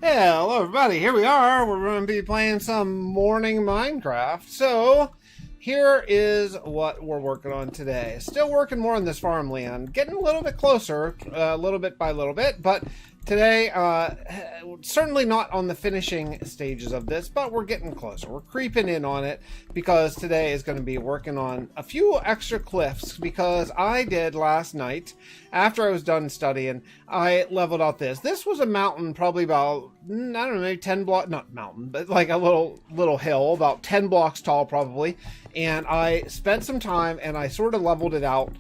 Yeah, hello everybody, here we are. We're going to be playing some morning Minecraft. So, here is what we're working on today. Still working more on this farmland. Getting a little bit closer, little bit by little bit, but today, certainly not on the finishing stages of this, but we're getting closer. We're creeping in on it because today is going to be working on a few extra cliffs because I did last night, after I was done studying, I leveled out this. This was a mountain probably about, I don't know, maybe 10 blocks, not mountain, but like a little hill, about 10 blocks tall probably. And I spent some time and I sort of leveled it out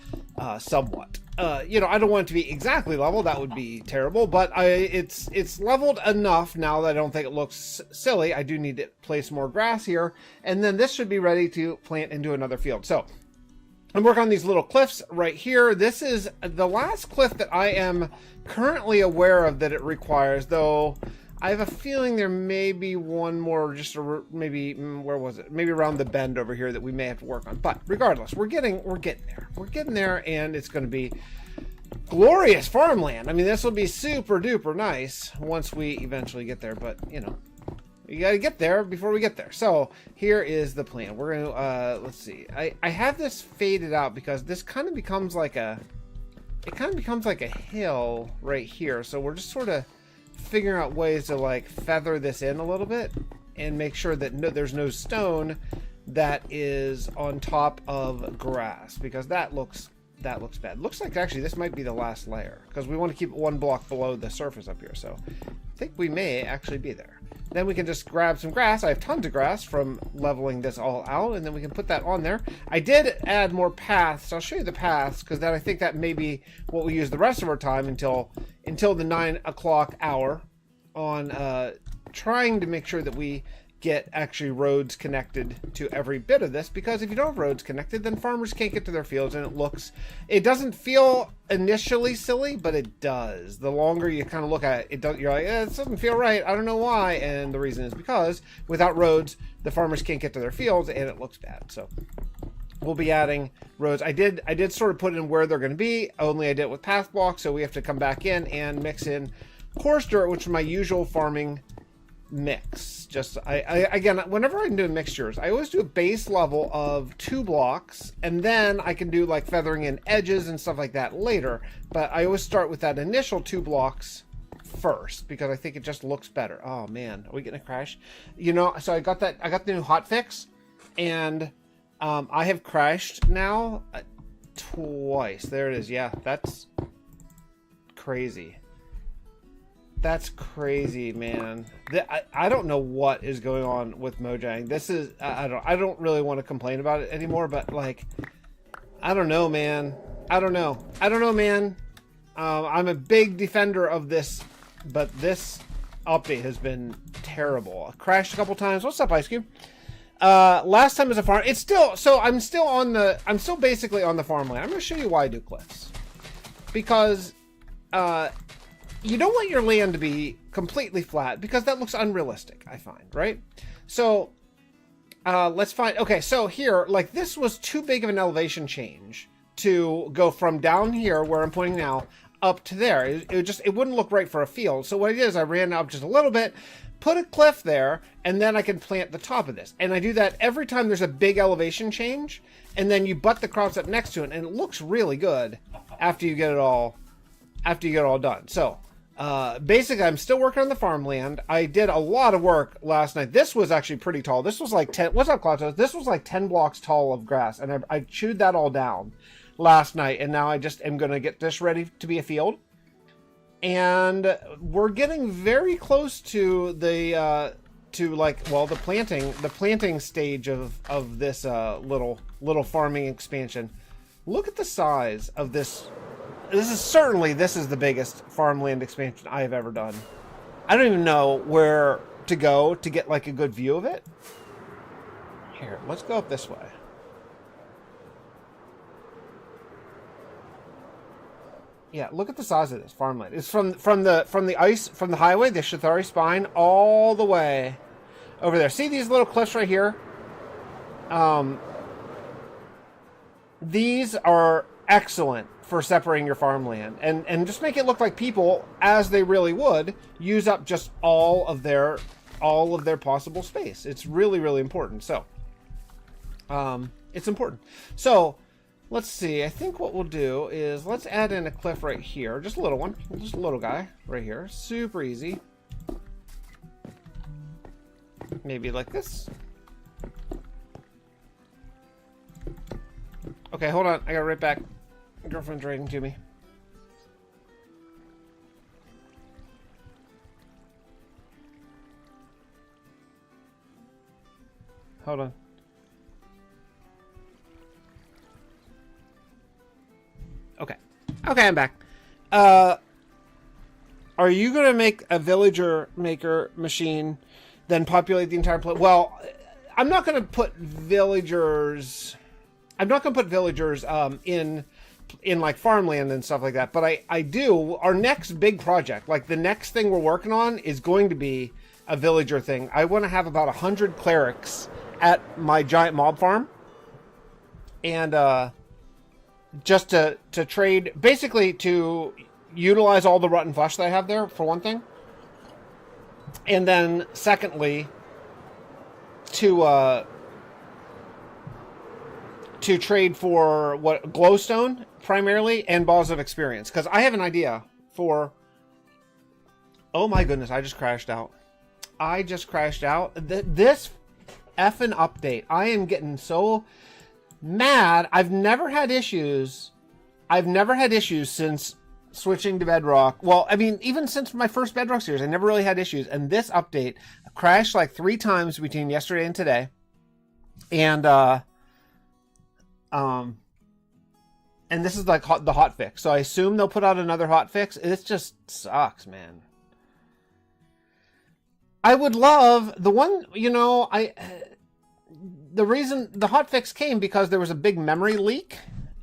somewhat. You know, I don't want it to be exactly level. That would be terrible. But it's leveled enough now that I don't think it looks silly. I do need to place more grass here. And then this should be ready to plant into another field. So I'm working on these little cliffs right here. This is the last cliff that I am currently aware of that it requires, though I have a feeling there may be one more, just maybe, where was it? Maybe around the bend over here that we may have to work on. But regardless, we're getting there. We're getting there, and it's going to be glorious farmland. I mean, this will be super duper nice once we eventually get there. But, you know, you got to get there before we get there. So here is the plan. We're going to, let's see. I have this faded out because this kind of becomes like a hill right here. So we're just sort of figuring out ways to like feather this in a little bit and make sure that there's no stone that is on top of grass, because that looks bad. Looks like actually this might be the last layer because we want to keep it one block below the surface up here. So I think we may actually be there. Then we can just grab some grass. I have tons of grass from leveling this all out, and then we can put that on there. I did add more paths. I'll show you the paths because I think that may be what we use the rest of our time until the 9 o'clock hour on trying to make sure that we get actually roads connected to every bit of this, because if you don't have roads connected, then farmers can't get to their fields, and it doesn't feel initially silly, but it does. The longer you kind of look at it, you're like, it doesn't feel right. I don't know why. And the reason is because without roads, the farmers can't get to their fields, and it looks bad. So we'll be adding roads. I did sort of put in where they're going to be, only I did it with path blocks, so we have to come back in and mix in coarse dirt, which is my usual farming mix. Just again, whenever I'm doing mixtures, I always do a base level of 2 blocks, and then I can do like feathering in edges and stuff like that later. But I always start with that initial 2 blocks first because I think it just looks better. Oh man, are we getting a crash? You know, so I got the new hotfix, and I have crashed now twice. There it is. Yeah, that's crazy. That's crazy, man. I don't know what is going on with Mojang. This is I don't really want to complain about it anymore, but like I don't know, man. I don't know, man. I'm a big defender of this, but this update has been terrible. I crashed a couple times. What's up, Ice Cube? Last time as a farm, it's still I'm still basically on the farmland. I'm going to show you why I do cliffs, because you don't want your land to be completely flat because that looks unrealistic, I find, right? So let's find, okay, so here, like this was too big of an elevation change to go from down here where I'm pointing now up to there. It wouldn't look right for a field. So what I did is I ran up just a little bit, put a cliff there, and then I can plant the top of this. And I do that every time there's a big elevation change, and then you butt the crops up next to it, and it looks really good after you get it all done. So basically, I'm still working on the farmland. I did a lot of work last night. This was actually pretty tall. This was like 10. What's up, Claudio? This was like 10 blocks tall of grass, and I chewed that all down last night. And now I just am going to get this ready to be a field. And we're getting very close to the the planting stage of this little farming expansion. Look at the size of this. This is the biggest farmland expansion I have ever done. I don't even know where to go to get like a good view of it. Here, let's go up this way. Yeah, look at the size of this farmland. It's from the highway, the Shithari Spine, all the way over there. See these little cliffs right here? These are excellent for separating your farmland, and just make it look like people, as they really would, use up just all of their possible space. It's really, really important. So it's important. So let's see. I think what we'll do is let's add in a cliff right here, just a little one, just a little guy right here. Super easy. Maybe like this. Okay, hold on, I got right back. My girlfriend's writing to me. Hold on. Okay. Okay, I'm back. Are you going to make a villager maker machine, then populate the entire planet? Well, I'm not going to put villagers... I'm not going to put villagers in like farmland and stuff like that, but I do. Our next big project, like the next thing we're working on, is going to be a villager thing. I want to have about 100 clerics at my giant mob farm, and just to trade, basically to utilize all the rotten flesh that I have there, for one thing, and then secondly to trade for what, glowstone primarily, and balls of experience, because I have an idea for... Oh my goodness, I just crashed out. This effing update, I am getting so mad. I've never had issues since switching to Bedrock. Well, I mean, even since my first Bedrock series, I never really had issues, and this update crashed like 3 times between yesterday and today. And this is like the hot fix. So I assume they'll put out another hot fix. It just sucks, man. I would love the one, the reason the hot fix came because there was a big memory leak,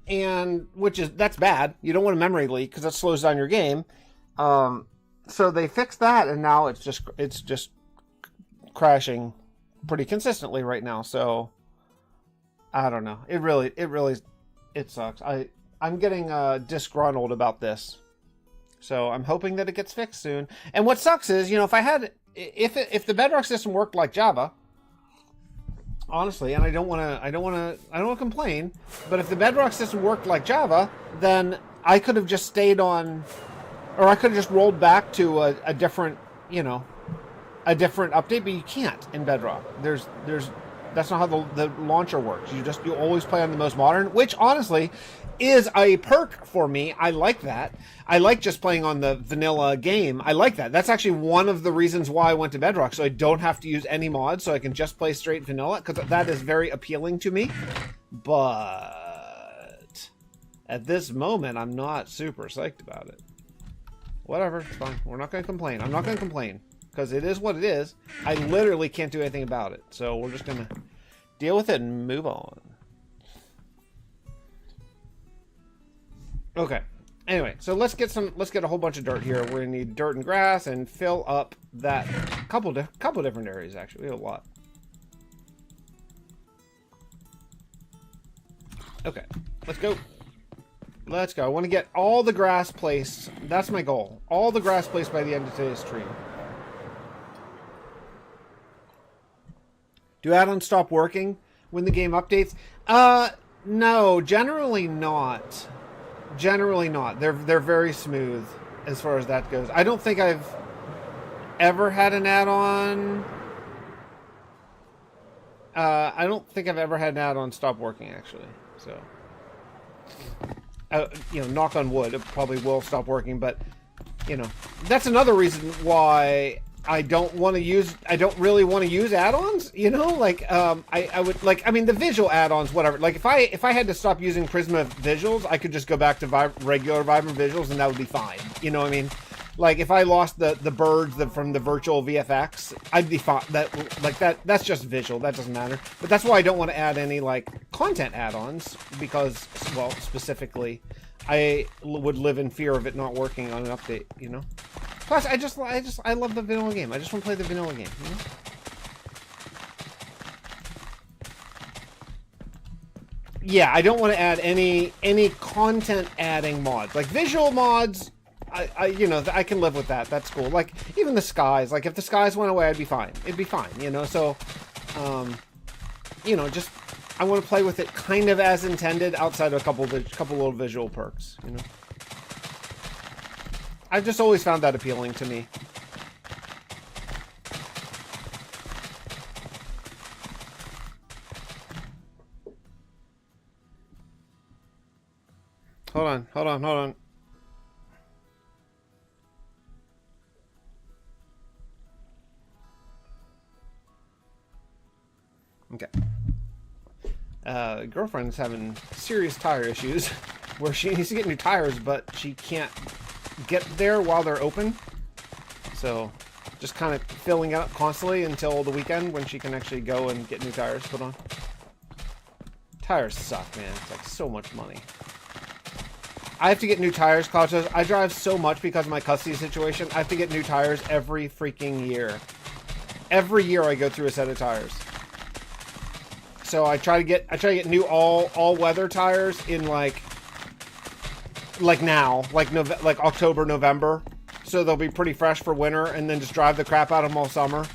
and that's bad. You don't want a memory leak because that slows down your game. So they fixed that, and now it's just crashing pretty consistently right now. So I don't know. It really sucks. I'm getting disgruntled about this. So I'm hoping that it gets fixed soon. And what sucks is, if the Bedrock system worked like Java, honestly, and I don't want to complain, but if the Bedrock system worked like Java, then I could have just stayed on, or I could have just rolled back to a different update, but you can't in Bedrock. That's not how the launcher works. You always play on the most modern, which honestly is a perk for me. I like that. I like just playing on the vanilla game. I like that. That's actually one of the reasons why I went to Bedrock, so I don't have to use any mods, so I can just play straight vanilla, because that is very appealing to me. But at this moment, I'm not super psyched about it. Whatever, it's fine. We're not going to complain. I'm not going to complain, because it is what it is. I literally can't do anything about it, so we're just going to deal with it and move on. Okay. Anyway, so let's get a whole bunch of dirt here. We're gonna need dirt and grass and fill up that couple different areas. Actually, we have a lot. Okay, let's go. Let's go. I want to get all the grass placed. That's my goal. All the grass placed by the end of today's stream. Do add-ons stop working when the game updates? No, generally not. Generally not. They're very smooth as far as that goes. I don't think I've ever had an add-on. I don't think I've ever had an add-on stop working, actually. So, knock on wood, it probably will stop working. But that's another reason why I don't really want to use add-ons, I would the visual add-ons, whatever. Like if I had to stop using Prisma visuals, I could just go back to regular Vibrant visuals and that would be fine. You know what I mean? Like if I lost the birds from the virtual VFX, I'd be fine. That's just visual. That doesn't matter. But that's why I don't want to add any content add-ons, because, well, specifically, I would live in fear of it not working on an update, Plus, I love the vanilla game. I just want to play the vanilla game, yeah, I don't want to add any content adding mods. Like visual mods, you know, I can live with that. That's cool. Like even the skies. Like if the skies went away, I'd be fine. It'd be fine, you know. So, you know, just I want to play with it kind of as intended, outside of a couple little visual perks. You know, I've just always found that appealing to me. Hold on. Okay. Girlfriend's having serious tire issues where she needs to get new tires, but she can't get there while they're open. So just kind of filling it up constantly until the weekend when she can actually go and get new tires put on. Tires suck, man. It's like so much money. I have to get new tires, Cautos. I drive so much because of my custody situation. I have to get new tires every freaking year. Every year I go through a set of tires. So I try to get new all weather tires in like now, like October, November. So they'll be pretty fresh for winter, and then just drive the crap out of them all summer.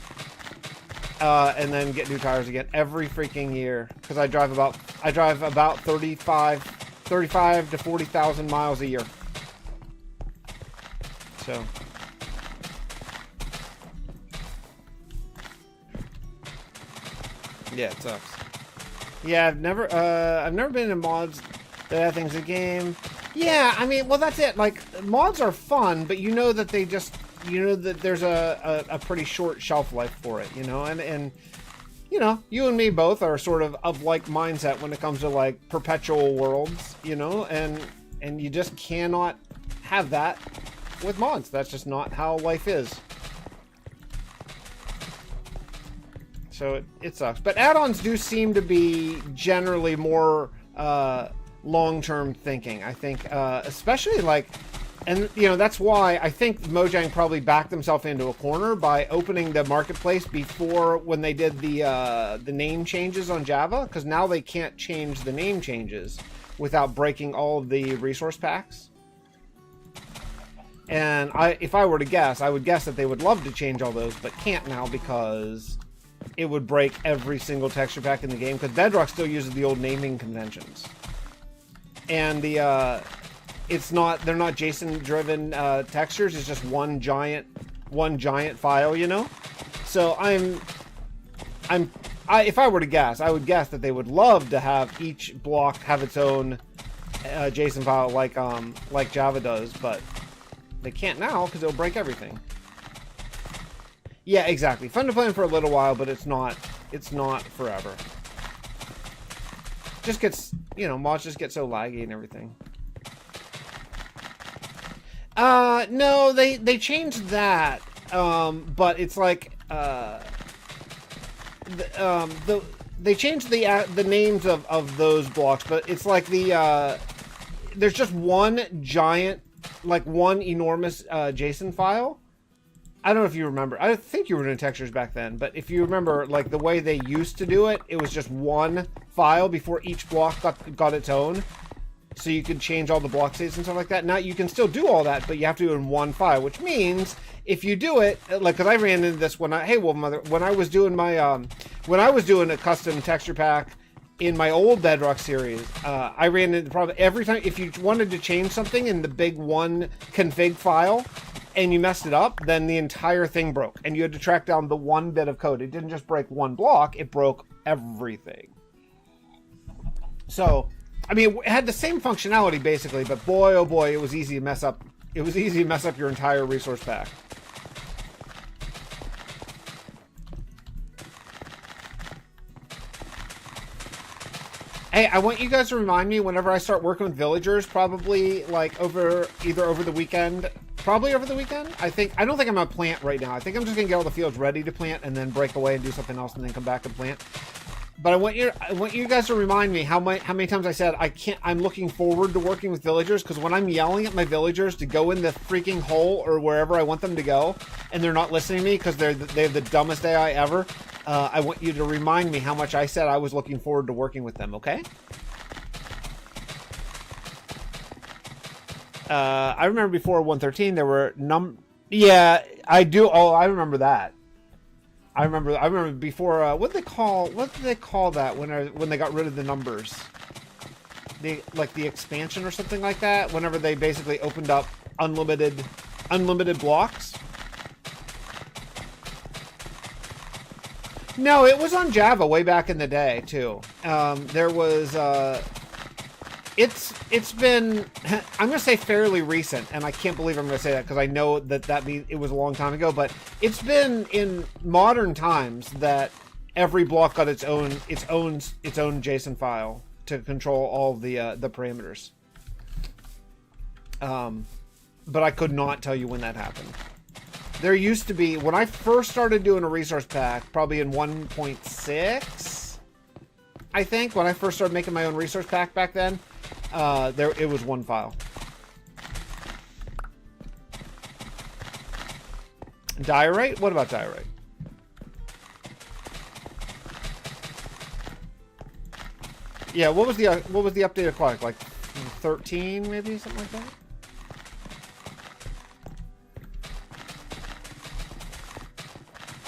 And then get new tires again every freaking year because I drive about 35 to 40,000 miles a year. So yeah, it sucks. Yeah, I've never been in mods that add things to the game. Yeah, I mean, well, that's it. Like mods are fun, but you know that they just, you know that there's a pretty short shelf life for it, you know, and you know, you and me both are sort of like mindset when it comes to like perpetual worlds, you know, and you just cannot have that with mods. That's just not how life is. So it sucks. But add-ons do seem to be generally more long-term thinking, I think, especially like, and you know, that's why I think Mojang probably backed themselves into a corner by opening the marketplace before when they did the name changes on Java, because now they can't change the name changes without breaking all of the resource packs. And if I were to guess, I would guess that they would love to change all those, but can't now because it would break every single texture pack in the game, because Bedrock still uses the old naming conventions. And they're not JSON driven textures, it's just one giant file, you know? So if I were to guess, I would guess that they would love to have each block have its own JSON file like Java does, but they can't now because it'll break everything. Yeah, exactly. Fun to play for a little while, but it's not forever. Just gets, you know, mods just get so laggy and everything. No, they changed that. But it's like they changed the names of those blocks, but it's like there's just one giant, like one enormous JSON file. I don't know if you remember. I think you were doing textures back then, but if you remember, like the way they used to do it, it was just one file before each block got its own. So you could change all the block states and stuff like that. Now you can still do all that, but you have to do it in one file, which means if you do it, like, because I ran into this when I was doing my when I was doing a custom texture pack in my old Bedrock series, I ran into the problem every time if you wanted to change something in the big one config file and you messed it up, then the entire thing broke, and you had to track down the one bit of code. It didn't just break one block; it broke everything. So, I mean, it had the same functionality basically, but boy, oh boy, it was easy to mess up. It was easy to mess up your entire resource pack. Hey, I want you guys to remind me whenever I start working with villagers, probably like either over the weekend. Probably over the weekend. I don't think I'm gonna plant right now. I think I'm just gonna get all the fields ready to plant and then break away and do something else and then come back and plant. But I want you guys to remind me how many times I said I'm looking forward to working with villagers, because when I'm yelling at my villagers to go in the freaking hole or wherever I want them to go, and they're not listening to me because they have the dumbest AI ever, I want you to remind me how much I said I was looking forward to working with them, okay? I remember before 113 there were Yeah, I do. Oh, I remember that. I remember before. What did they call that when they got rid of the numbers? Like the expansion or something like that. Whenever they basically opened up unlimited blocks. No, it was on Java way back in the day too. There was. It's been, I'm going to say fairly recent, and I can't believe I'm going to say that because I know that means it was a long time ago, but it's been in modern times that every block got its own JSON file to control all the parameters. But I could not tell you when that happened. There used to be, when I first started doing a resource pack, probably in 1.6, I think, when I first started making my own resource pack back then, it was one file. Diorite? What about diorite? Yeah, what was the updated clock? Like 13 maybe, something like that?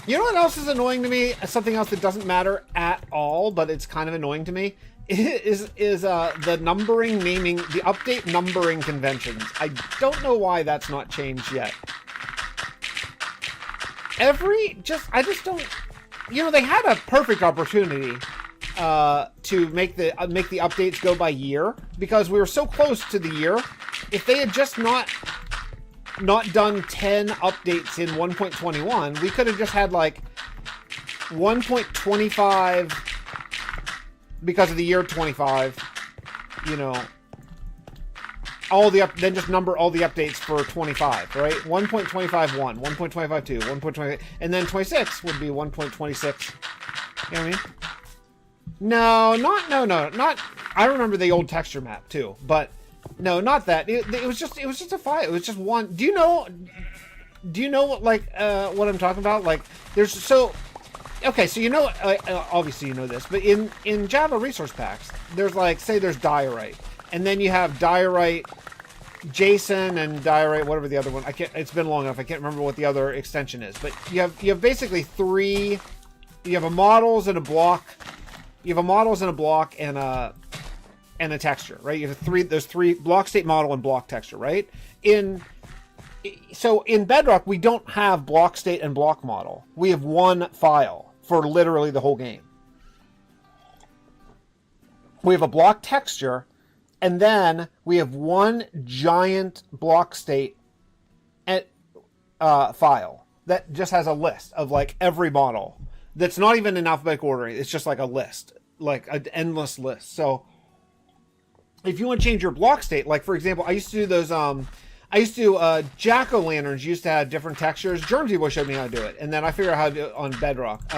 You know what else is annoying to me? Something else that doesn't matter at all, but it's kind of annoying to me is the numbering, naming, the update numbering conventions. I don't know why that's not changed yet. I just don't. You know, they had a perfect opportunity to make the updates go by year because we were so close to the year. If they had just not done 10 updates in 1.21, we could have just had like 1.25 because of the year 25, you know, then just number all the updates for 25, right? 1.25 1, 1.25 2, 1.25, and then 26 would be 1.26. You know what I mean? No, not. I remember the old texture map too, but no, not that. It was just a file. It was just one. Do you know like what I'm talking about? Like okay, so you know, obviously you know this, but in Java resource packs, there's like, say there's diorite, and then you have diorite JSON and diorite whatever the other one. It's been long enough. I can't remember what the other extension is, but you have basically three. You have a models and a block. You have a models and a block and a texture, right? You have there's three: block, state, model, and block texture, right? So in Bedrock, we don't have block, state, and block model. We have one file for literally the whole game. We have a block texture, and then we have one giant block state file that just has a list of like every model. That's not even in alphabetical ordering. It's just like a list, like an endless list. So if you want to change your block state, like for example, I used to do those. Jack-o'-lanterns used to have different textures. Germsy showed me how to do it, and then I figured out how to do it on Bedrock,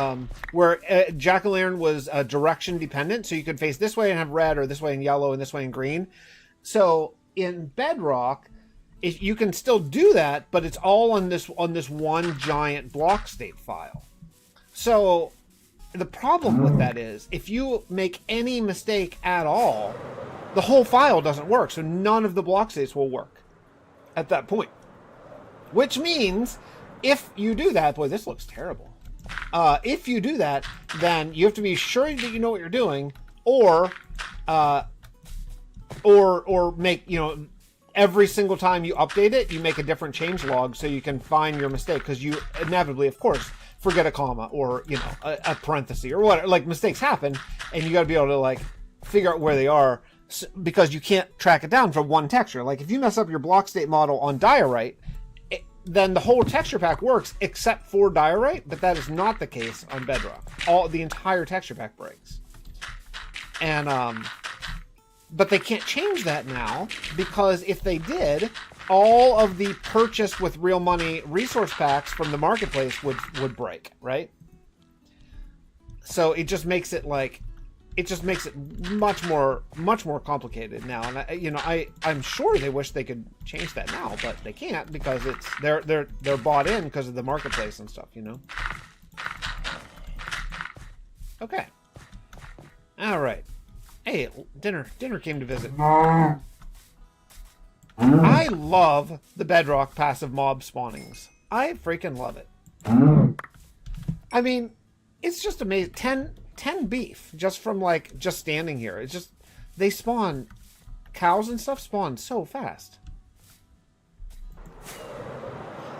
where Jack-o'-lantern was direction dependent, so you could face this way and have red, or this way and yellow, and this way and green. So in Bedrock, you can still do that, but it's all on this one giant block state file. So the problem with that is, if you make any mistake at all, the whole file doesn't work, so none of the block states will work at that point. Which means, if you do that, boy, this looks terrible. If you do that, then you have to be sure that you know what you're doing, or make, you know, every single time you update it, you make a different change log so you can find your mistake, because you inevitably, of course, forget a comma or, you know, a parenthesis or whatever. Like, mistakes happen, and you got to be able to like figure out where they are, because you can't track it down from one texture. Like if you mess up your block state model on diorite, then the whole texture pack works except for diorite, but that is not the case on Bedrock. The entire texture pack breaks. And but they can't change that now, because if they did, all of the purchased with real money resource packs from the marketplace would break, right? So it just makes it like, much more complicated now. And I'm sure they wish they could change that now, but they can't, because they're bought in because of the marketplace and stuff, you know. Okay. All right. Hey, dinner came to visit. I love the Bedrock passive mob spawnings. I freaking love it. I mean, it's just amazing. 10 beef just from like just standing here. It's just, they spawn, cows and stuff spawn so fast.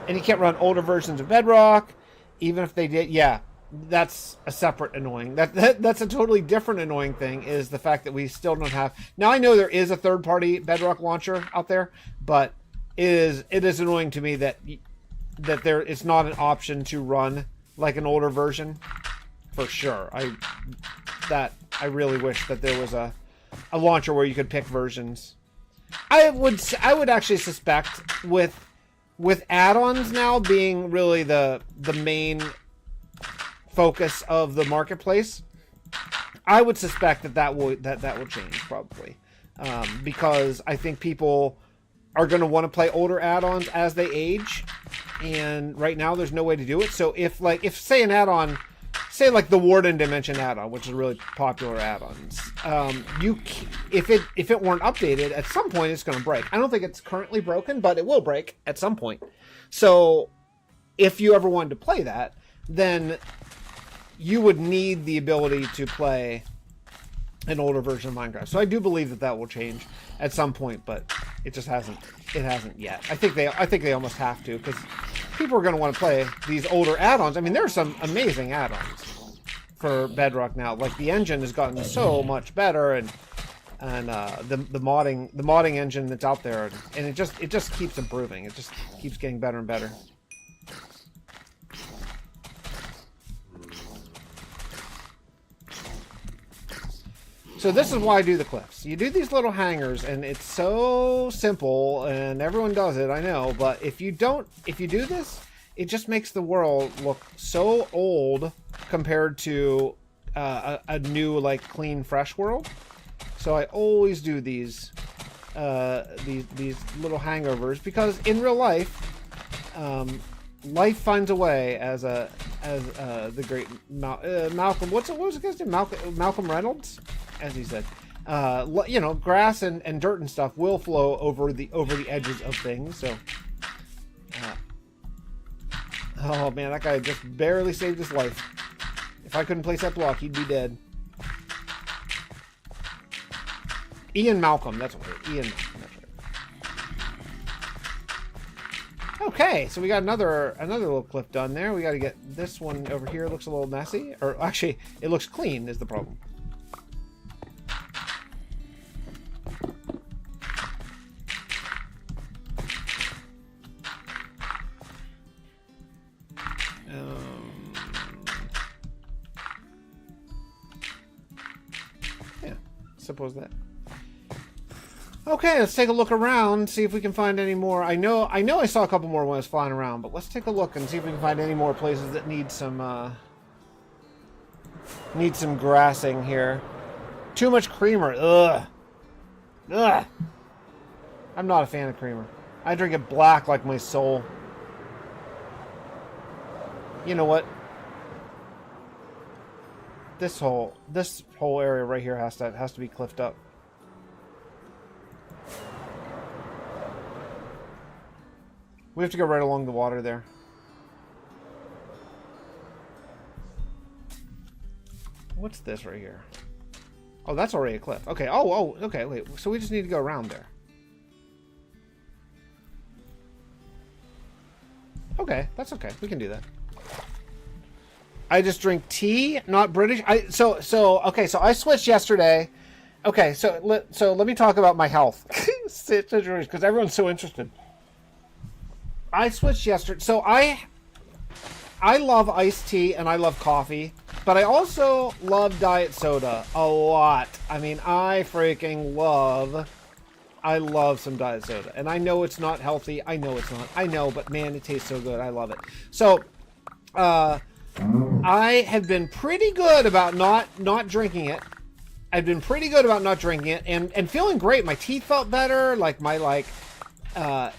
And you can't run older versions of Bedrock, even if they did. Yeah, that's a separate annoying. That's a totally different annoying thing, is the fact that we still don't have. Now I know there is a third-party Bedrock launcher out there, but it is annoying to me that there it's not an option to run like an older version. For sure, I really wish that there was a launcher where you could pick versions. I would actually suspect with add-ons now being really the main focus of the marketplace, I would suspect that will change probably, because I think people are going to want to play older add-ons as they age, and right now there's no way to do it. So if say an add-on, say like the Warden Dimension add-on, which is a really popular add-ons, if it weren't updated, at some point it's going to break. I don't think it's currently broken, but it will break at some point. So if you ever wanted to play that, then you would need the ability to play an older version of Minecraft. So I do believe that will change at some point, but it just hasn't. It hasn't yet. I think they almost have to, because people are going to want to play these older add-ons. I mean, there are some amazing add-ons for Bedrock now. Like the engine has gotten so much better, and the modding engine that's out there, and it just keeps improving. It just keeps getting better and better. So this is why I do the cliffs. You do these little hangers, and it's so simple, and everyone does it, I know, but if you do this, it just makes the world look so old compared to a new, like, clean, fresh world. So I always do these little hangovers, because in real life, life finds a way, as the great Malcolm, what was the guy's name? Malcolm Reynolds, as he said. You know, grass and dirt and stuff will flow over the edges of things. So, oh man, that guy just barely saved his life. If I couldn't place that block, he'd be dead. Ian Malcolm, that's what it is. Ian Malcolm, that's right. Okay, so we got another little clip done there. We got to get this one over here. It looks a little messy, or actually, it looks clean is the problem. Yeah, suppose that. Okay, let's take a look around, see if we can find any more. I know I saw a couple more when I was flying around, but let's take a look and see if we can find any more places that need some grassing here. Too much creamer. Ugh. Ugh. I'm not a fan of creamer. I drink it black like my soul. You know what? This whole area right here has to be cliffed up. We have to go right along the water there. What's this right here? Oh, that's already a cliff. Okay. Oh, okay. Wait. So we just need to go around there. Okay, that's okay. We can do that. I just drink tea, not British. Okay. So I switched yesterday. Okay. So let me talk about my health situation, because everyone's so interested. I switched yesterday. So I love iced tea and I love coffee, but I also love diet soda a lot. I mean, I love some diet soda. And I know it's not healthy. I know it's not. I know, but man, it tastes so good. I love it. So I have been pretty good about not drinking it. I've been pretty good about not drinking it and feeling great. My teeth felt better,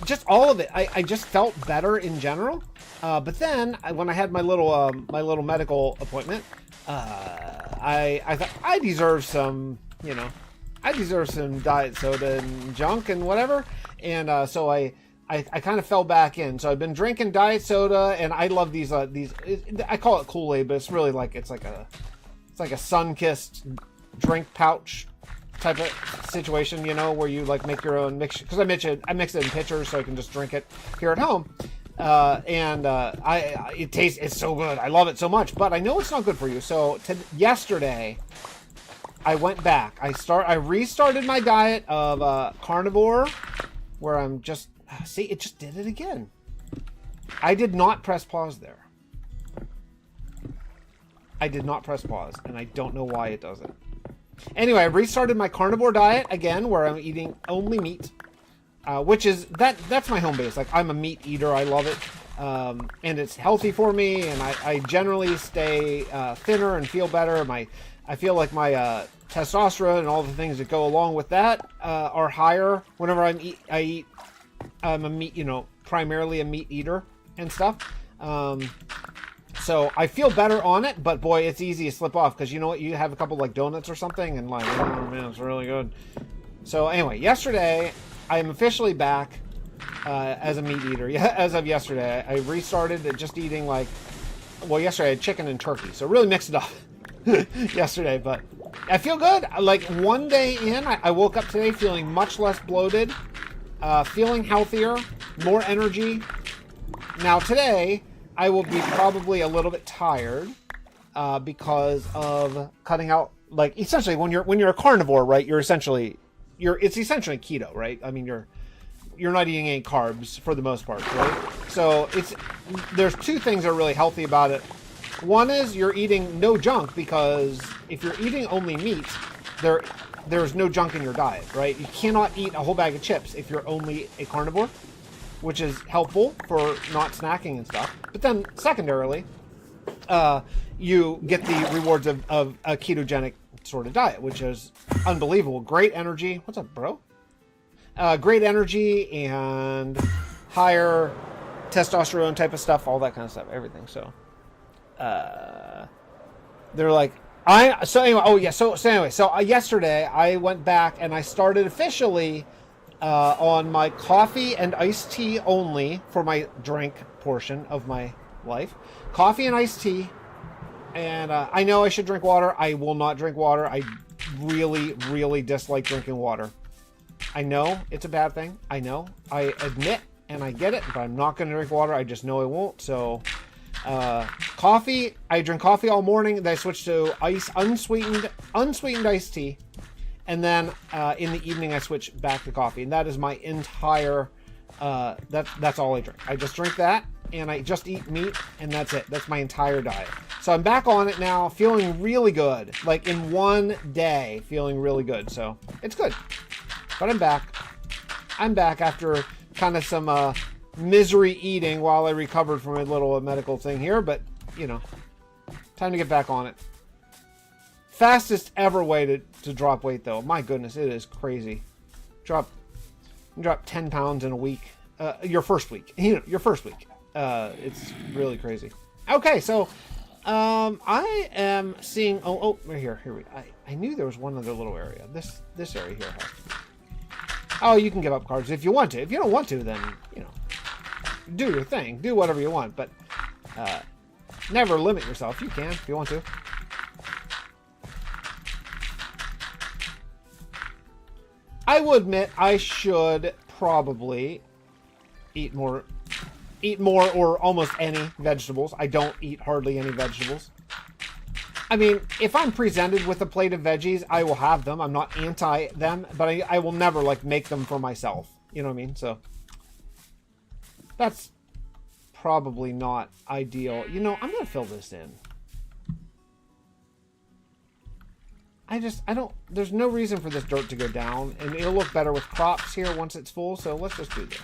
just all of it. I just felt better in general. But then when I had my little medical appointment, I thought I deserve some diet soda and junk and whatever. And so I kind of fell back in. So I've been drinking diet soda, and I love these. I call it Kool-Aid, but it's really like it's like a sun-kissed drink pouch type of situation, you know, where you like make your own mix. Because I mix it in pitchers, so I can just drink it here at home. It's so good. I love it so much, but I know it's not good for you. So yesterday, I went back. I restarted my diet of carnivore, where I'm just see it just did it again. I did not press pause there. I did not press pause, and I don't know why it does it. Anyway, I restarted my carnivore diet again, where I'm eating only meat. Which is that's my home base. Like, I'm a meat eater. I love it. And it's healthy for me, and I generally stay thinner and feel better. I feel like my testosterone and all the things that go along with that are higher whenever I eat. I'm a meat, primarily a meat eater and stuff. So I feel better on it, but boy, it's easy to slip off because you know what? You have a couple like donuts or something, and like, oh man, it's really good. So anyway, yesterday I am officially back as a meat eater. Yeah, as of yesterday, I restarted just eating yesterday I had chicken and turkey, so really mixed it up yesterday. But I feel good. Like, one day in, I woke up today feeling much less bloated, feeling healthier, more energy. Now today, I will be probably a little bit tired because of cutting out, like, essentially when you're a carnivore, right? It's essentially keto, right? I mean, you're not eating any carbs for the most part, right? So there's two things that are really healthy about it. One is you're eating no junk, because if you're eating only meat, there's no junk in your diet, right? You cannot eat a whole bag of chips if you're only a carnivore, which is helpful for not snacking and stuff. But then secondarily, you get the rewards of a ketogenic sort of diet, which is unbelievable. Great energy. What's up, bro? Great energy and higher testosterone type of stuff, all that kind of stuff, everything. So, they're like, yesterday I went back and I started officially on my coffee and iced tea only for my drink portion of my life. Coffee and iced tea. And I know I should drink water. I will not drink water. I really, really dislike drinking water. I know it's a bad thing. I know. I admit and I get it, but I'm not going to drink water. I just know I won't. So, coffee. I drink coffee all morning. Then I switch to unsweetened iced tea. And then in the evening, I switch back to coffee. And that is my entire, that's all I drink. I just drink that, and I just eat meat, and that's it. That's my entire diet. So I'm back on it now, feeling really good. Like, in one day, feeling really good. So it's good. But I'm back. I'm back after kind of some misery eating while I recovered from a little medical thing here. But, time to get back on it. Fastest ever way to drop weight, though. My goodness, it is crazy. Drop 10 pounds in a week. Your first week. Your first week. It's really crazy. Okay, so I am seeing. Right here. I knew there was one other little area. This area here has to be. Oh, you can give up cards if you want to. If you don't want to, then do your thing. Do whatever you want, but never limit yourself. You can if you want to. I will admit I should probably eat more or almost any vegetables. I don't eat hardly any vegetables. I mean, if I'm presented with a plate of veggies, I will have them. I'm not anti them, but I will never make them for myself. You know what I mean? So that's probably not ideal. I'm going to fill this in. There's no reason for this dirt to go down, and it'll look better with crops here once it's full, so let's just do this.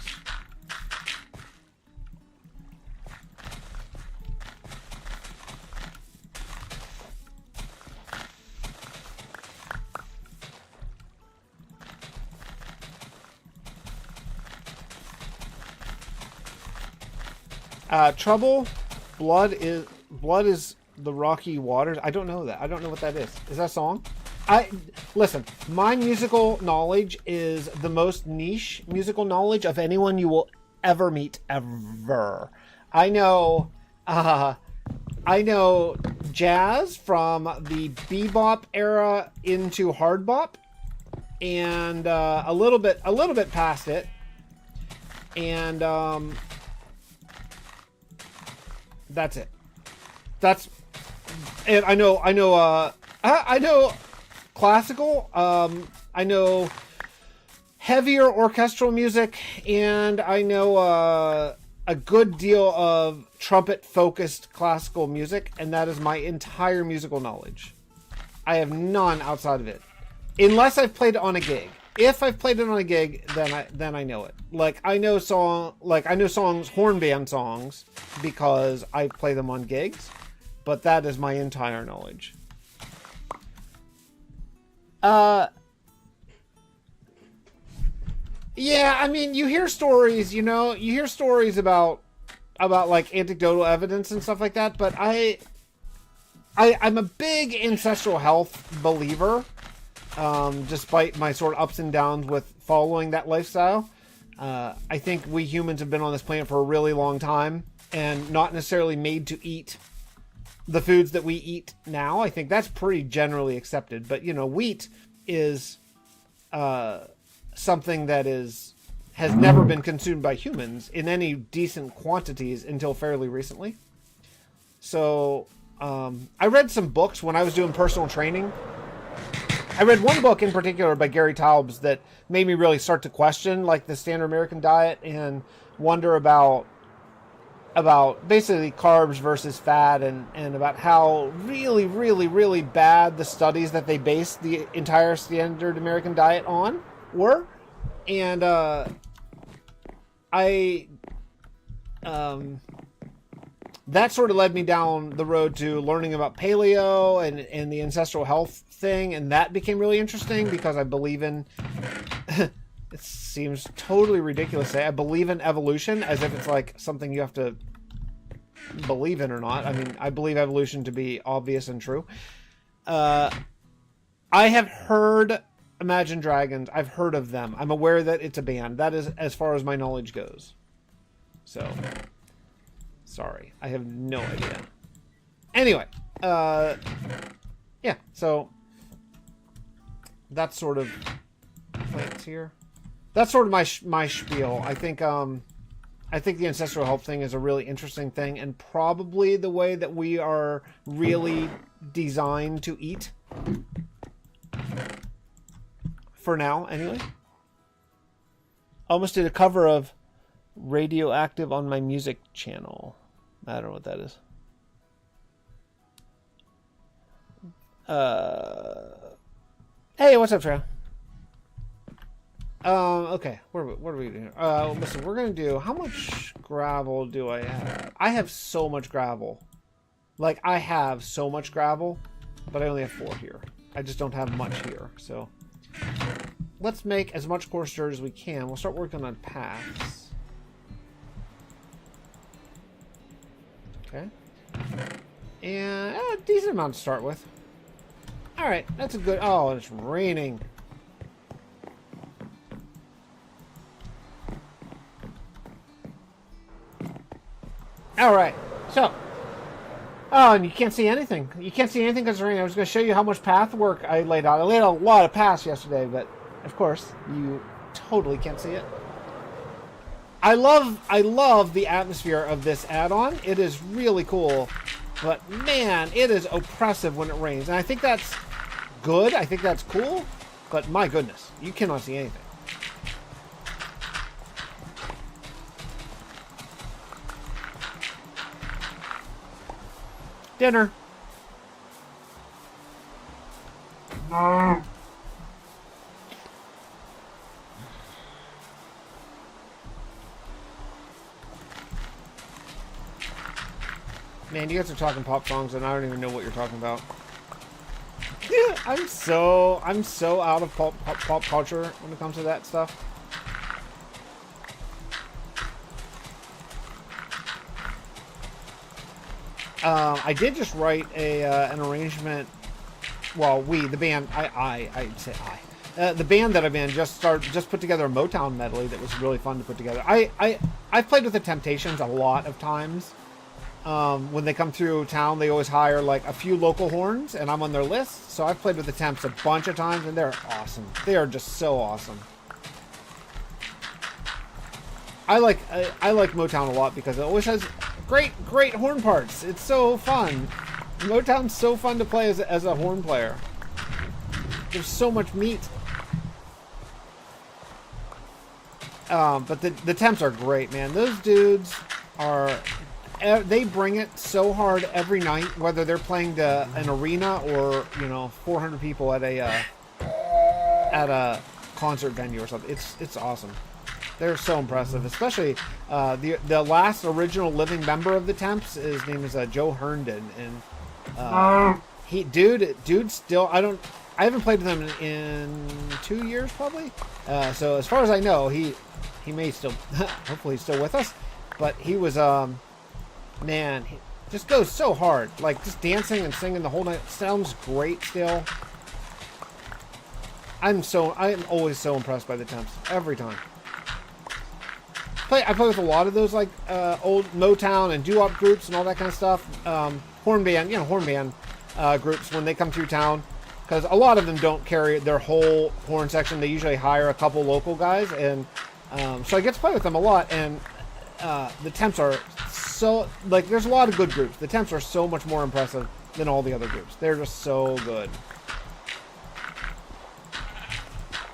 Trouble, blood is the rocky waters. I don't know that. I don't know what that is. Is that a song? I listen. My musical knowledge is the most niche musical knowledge of anyone you will ever meet ever. I know, uh, I know jazz from the bebop era into hard bop, and a little bit past it, and that's it. That's and I know classical. I know heavier orchestral music, and I know a good deal of trumpet-focused classical music, and that is my entire musical knowledge. I have none outside of it, unless I've played it on a gig. If I've played it on a gig, then I know it. Like I know songs, horn band songs, because I play them on gigs, but that is my entire knowledge. Yeah, I mean, you hear stories, you hear stories about like anecdotal evidence and stuff like that, but I'm a big ancestral health believer, despite my sort of ups and downs with following that lifestyle. I think we humans have been on this planet for a really long time and not necessarily made to eat the foods that we eat now. I think that's pretty generally accepted, but wheat is something that has never been consumed by humans in any decent quantities until fairly recently. So I read some books when I was doing personal training. I read one book in particular by Gary Taubes that made me really start to question like the standard American diet and wonder about basically carbs versus fat, and about how really, really, really bad the studies that they based the entire standard American diet on were. And that sort of led me down the road to learning about paleo and the ancestral health thing, and that became really interesting because I believe in it seems totally ridiculous to say I believe in evolution as if it's like something you have to believe in or not. I mean, I believe evolution to be obvious and true. I have heard Imagine Dragons. I've heard of them. I'm aware that it's a band. That is as far as my knowledge goes. So, sorry. I have no idea. Anyway, yeah, so that's sort of plants here. That's sort of my spiel. I think the ancestral health thing is a really interesting thing, and probably the way that we are really designed to eat. For now, anyway. Almost did a cover of Radioactive on my music channel. I don't know what that is. Hey, what's up, Trey? Okay. What are we doing? Listen, we're gonna do. How much gravel do I have? I have so much gravel. Like, I have so much gravel, but I only have 4 here. I just don't have much here, so let's make as much coarse dirt as we can. We'll start working on paths. Okay. And a decent amount to start with. Alright, that's a good... Oh, it's raining. Alright, so... Oh, and you can't see anything. You can't see anything because it's raining. I was going to show you how much path work I laid out. I laid out a lot of paths yesterday, but of course, you totally can't see it. I love the atmosphere of this add-on. It is really cool, but man, it is oppressive when it rains. And I think that's good. I think that's cool, but my goodness, you cannot see anything. Dinner. Man, you guys are talking pop songs and I don't even know what you're talking about. I'm so out of pop culture when it comes to that stuff. I did just write an arrangement well, the band, I'd say the band that I'm in just put together a Motown medley that was really fun to put together. I've played with the Temptations a lot of times. When they come through town, they always hire like a few local horns, and I'm on their list. So I've played with the Temps a bunch of times, and they're awesome. They are just so awesome. I like Motown a lot because it always has great horn parts. It's so fun. Motown's so fun to play as a horn player. There's so much meat. But the Temps are great, man. Those dudes are... They bring it so hard every night, whether they're playing to an arena or 400 people at a concert venue or something. It's awesome. They're so impressive, especially the last original living member of the Temps. His name is Joe Herndon, and dude still I haven't played with him in 2 years probably. So as far as I know, he may still hopefully he's still with us, but he was man, he just goes so hard, like just dancing and singing the whole night. Sounds great still. I'm always so impressed by the Temps every time. I play with a lot of those like old Motown and doo-wop groups and all that kind of stuff. Horn band groups when they come through town, because a lot of them don't carry their whole horn section. They usually hire a couple local guys, and so I get to play with them a lot. And the Temps are so, like, there's a lot of good groups. The Temps are so much more impressive than all the other groups. They're just so good.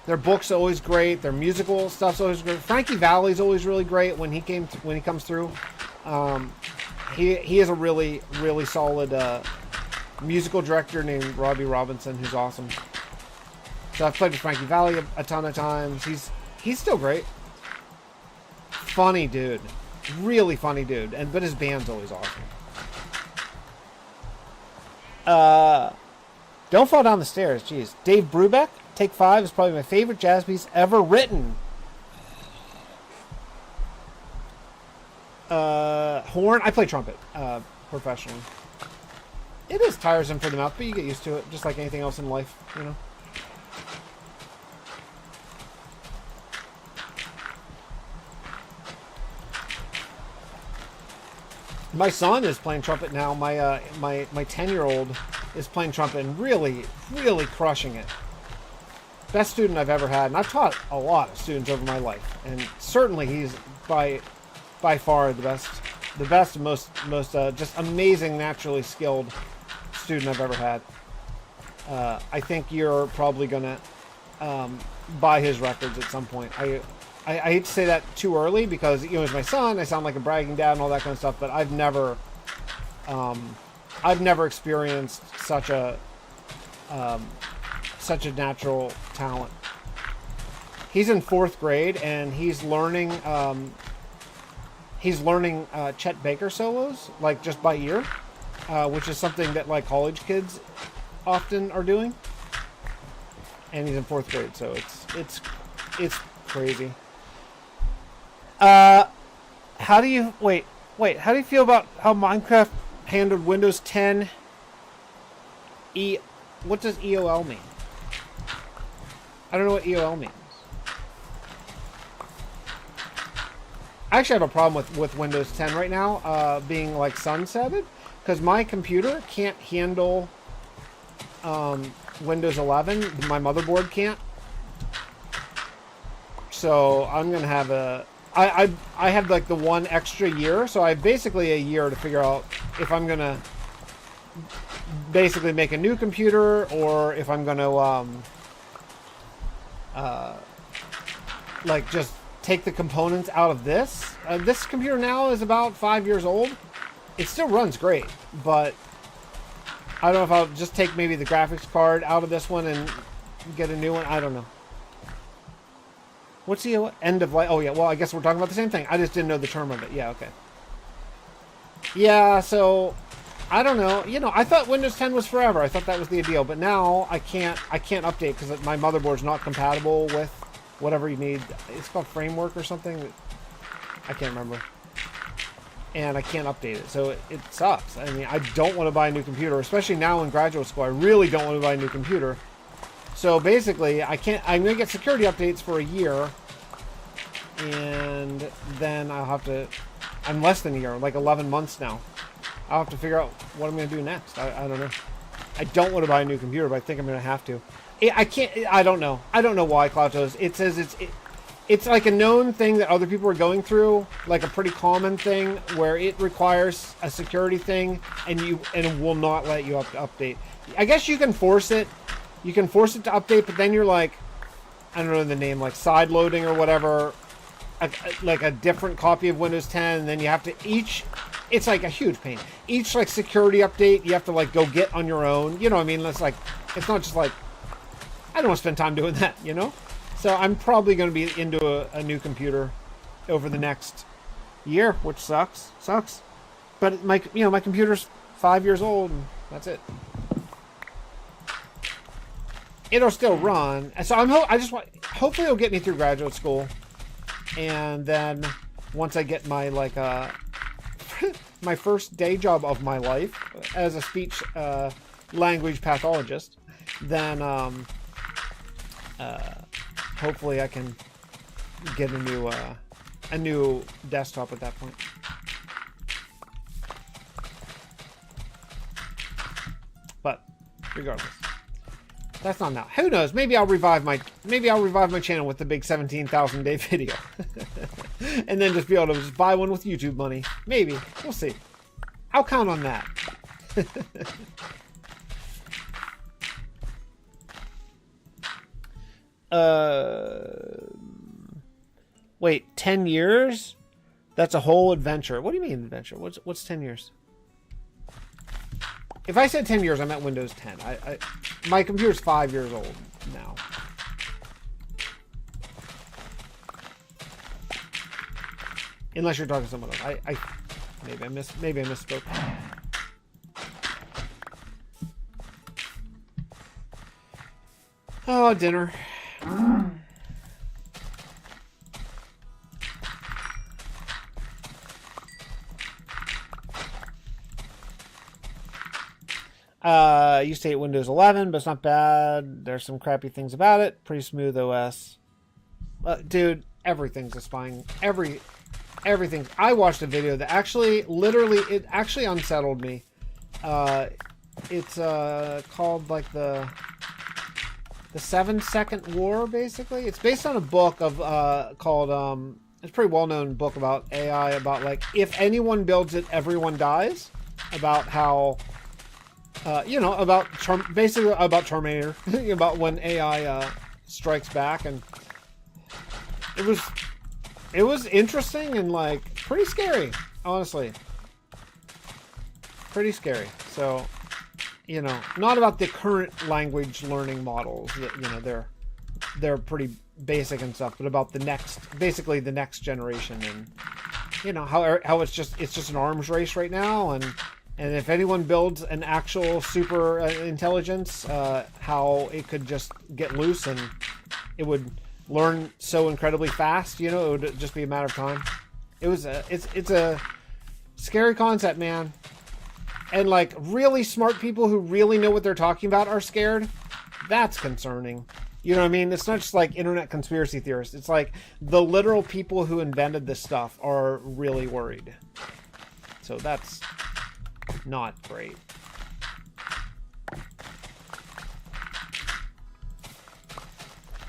Their book's always great. Their musical stuff's always great. Frankie Valli's always really great when he comes through. He is a really, really solid musical director named Robbie Robinson, who's awesome. So I've played with Frankie Valli a ton of times. He's still great. Funny dude. Really funny dude. But his band's always awesome. Don't Fall Down the Stairs. Jeez. Dave Brubeck, Take 5 is probably my favorite jazz piece ever written. Horn. I play trumpet professionally. It is tiresome for the mouth, but you get used to it, just like anything else in life, My son is playing trumpet now. My 10-year-old is playing trumpet and really, really crushing it. Best student I've ever had, and I've taught a lot of students over my life, and certainly he's by far the best and most just amazing, naturally skilled student I've ever had. I think you're probably gonna buy his records at some point. I hate to say that too early because he's my son. I sound like a bragging dad and all that kind of stuff. But I've never experienced such a natural talent. He's in 4th grade and he's learning Chet Baker solos, like just by ear, which is something that like college kids often are doing. And he's in 4th grade, so it's crazy. How do you feel about how Minecraft handled Windows 10 what does EOL mean? I don't know what EOL means. I actually have a problem with Windows 10 right now, being like sunsetted, because my computer can't handle Windows 11. My motherboard can't. So I'm gonna have I have like the one extra year, so I have basically a year to figure out if I'm gonna basically make a new computer or if I'm gonna like just take the components out of this. This computer now is about 5 years old. It still runs great, but I don't know if I'll just take maybe the graphics card out of this one and get a new one. I don't know. What's the end of life? Oh, yeah. Well, I guess we're talking about the same thing. I just didn't know the term of it. Yeah, okay. Yeah, so I don't know. I thought Windows 10 was forever. I thought that was the ideal, but now I can't update because my motherboard's not compatible with whatever you need. It's called Framework or something. I can't remember. and I can't update it. So it sucks. I mean, I don't want to buy a new computer, especially now in graduate school. I really don't want to buy a new computer. So basically, I'm going to get security updates for a year, and then I'll have to, I'm less than a year, like 11 months now. I'll have to figure out what I'm going to do next. I don't know. I don't want to buy a new computer, but I think I'm going to have to. I don't know. I don't know why CloudToast. It says it's like a known thing that other people are going through, like a pretty common thing where it requires a security thing and it will not let you update. I guess you can force it. You can force it to update, but then you're like, I don't know the name, like side loading or whatever, like a different copy of Windows 10, and then you have to it's like a huge pain. Each like security update you have to like go get on your own. You know what I mean? It's like, it's not just like, I don't want to spend time doing that, you know? So I'm probably going to be into a new computer over the next year, which sucks. But my computer's 5 years old, and that's it. It'll still run. So hopefully it'll get me through graduate school. And then once I get my my first day job of my life as a speech language pathologist, then hopefully I can get a new desktop at that point. But regardless, that's not now. Who knows? Maybe I'll revive my channel with the big 17,000 day video, and then just be able to just buy one with YouTube money. Maybe we'll see. I'll count on that. Wait, 10 years? That's a whole adventure. What do you mean adventure? What's 10 years? If I said 10 years, I meant Windows 10. My computer's 5 years old now. Unless you're talking to someone else. Maybe I misspoke. Oh, dinner. Used to hate Windows 11, but it's not bad. There's some crappy things about it. Pretty smooth OS. Dude, everything's a spying. Everything. I watched a video that it actually unsettled me. It's called like the 7-Second War, basically. It's based on a book of called it's a pretty well-known book about AI, about like if anyone builds it, everyone dies. About how basically about Terminator, about when AI strikes back, and it was interesting and like pretty scary, honestly. Pretty scary. So, not about the current language learning models that they're pretty basic and stuff, but about the next generation, and how it's just an arms race right now, and if anyone builds an actual super intelligence, how it could just get loose and it would learn so incredibly fast, it would just be a matter of time. It's a scary concept, man. And like really smart people who really know what they're talking about are scared. That's concerning. You know what I mean? It's not just like internet conspiracy theorists. It's like the literal people who invented this stuff are really worried. So that's not great.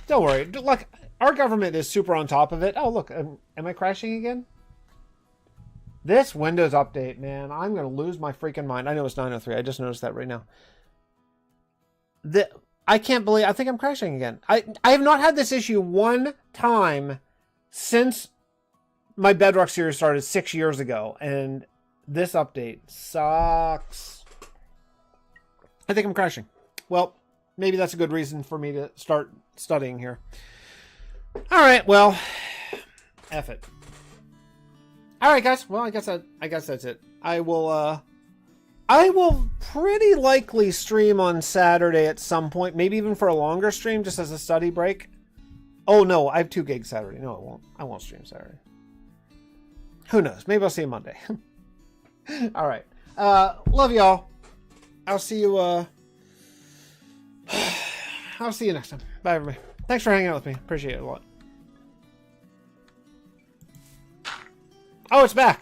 Don't worry. Look, our government is super on top of it. Oh, look. Am I crashing again? This Windows update, man. I'm going to lose my freaking mind. I know it's 903. I just noticed that right now. I can't believe... I think I'm crashing again. I have not had this issue one time since my Bedrock series started 6 years ago. And this update sucks. I think I'm crashing. Well, maybe that's a good reason for me to start studying here. All right, well, F it. All right, guys. Well, I guess that's it. I will pretty likely stream on Saturday at some point, maybe even for a longer stream, just as a study break. Oh no, I have 2 gigs Saturday. No, I won't stream Saturday. Who knows? Maybe I'll see you Monday. All right. Love y'all. I'll see you. I'll see you next time. Bye, everybody. Thanks for hanging out with me. Appreciate it a lot. Oh, it's back.